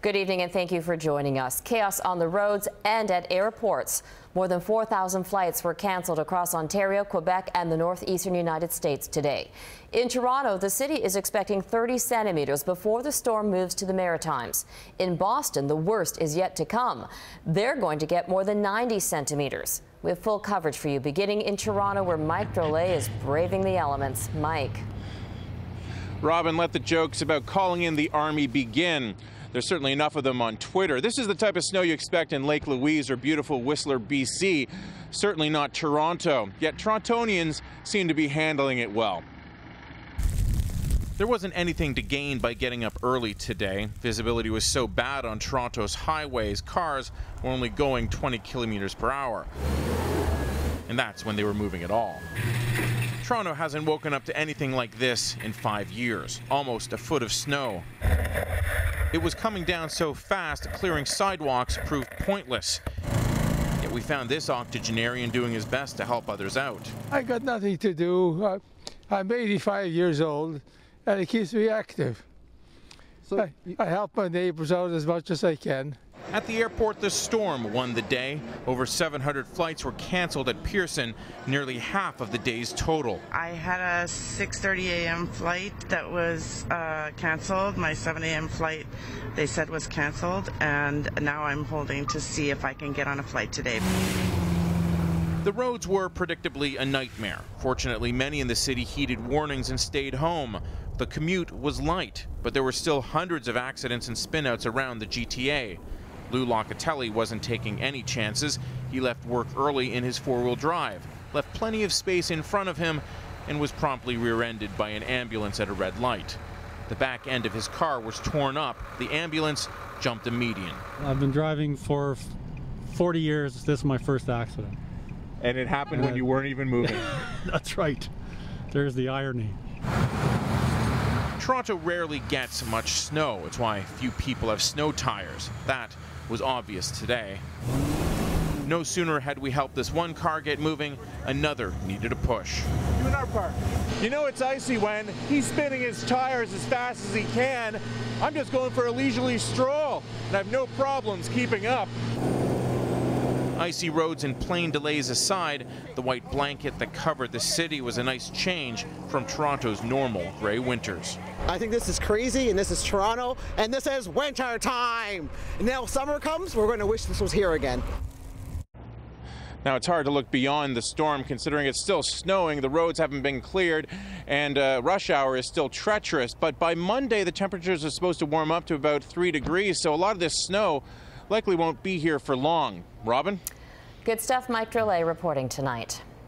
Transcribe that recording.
Good evening and thank you for joining us. Chaos on the roads and at airports. More than 4,000 flights were canceled across Ontario, Quebec and the northeastern United States today. In Toronto, the city is expecting 30 centimeters before the storm moves to the Maritimes. In Boston, the worst is yet to come. They're going to get more than 90 centimeters. We have full coverage for you beginning in Toronto, where Mike Drolet is braving the elements. Mike. Robin, let the jokes about calling in the army begin. There's certainly enough of them on Twitter. This is the type of snow you expect in Lake Louise or beautiful Whistler, BC. Certainly not Toronto. Yet Torontonians seem to be handling it well. There wasn't anything to gain by getting up early today. Visibility was so bad on Toronto's highways, cars were only going 20 kilometers per hour. And that's when they were moving at all. Toronto hasn't woken up to anything like this in 5 years. Almost a foot of snow. It was coming down so fast, clearing sidewalks proved pointless. Yet we found this octogenarian doing his best to help others out. I got nothing to do. I'm 85 years old, and it keeps me active. So I help my neighbors out as much as I can. At the airport, the storm won the day. Over 700 flights were canceled at Pearson, nearly half of the day's total. I had a 6:30 a.m. flight that was canceled. My 7 a.m. flight, they said, was canceled, and now I'm holding to see if I can get on a flight today. The roads were predictably a nightmare. Fortunately, many in the city heeded warnings and stayed home. The commute was light, but there were still hundreds of accidents and spinouts around the GTA. Lou Locatelli wasn't taking any chances. He left work early in his four-wheel drive, left plenty of space in front of him, and was promptly rear-ended by an ambulance at a red light. The back end of his car was torn up. The ambulance jumped a median. I've been driving for 40 years. This is my first accident. And it happened when you weren't even moving. That's right. There's the irony. Toronto rarely gets much snow. It's why few people have snow tires. That was obvious today. No sooner had we helped this one car get moving, another needed a push. You in our park. You know it's icy when he's spinning his tires as fast as he can. I'm just going for a leisurely stroll, and I have no problems keeping up. Icy roads and plane delays aside, the white blanket that covered the city was a nice change from Toronto's normal gray winters. I think this is crazy, and this is Toronto, and this is winter time. And now summer comes, we're going to wish this was here again. Now it's hard to look beyond the storm considering it's still snowing, the roads haven't been cleared, and rush hour is still treacherous. But by Monday, the temperatures are supposed to warm up to about 3 degrees, so a lot of this snow likely won't be here for long. Robin? Good stuff. Mike Drolet reporting tonight.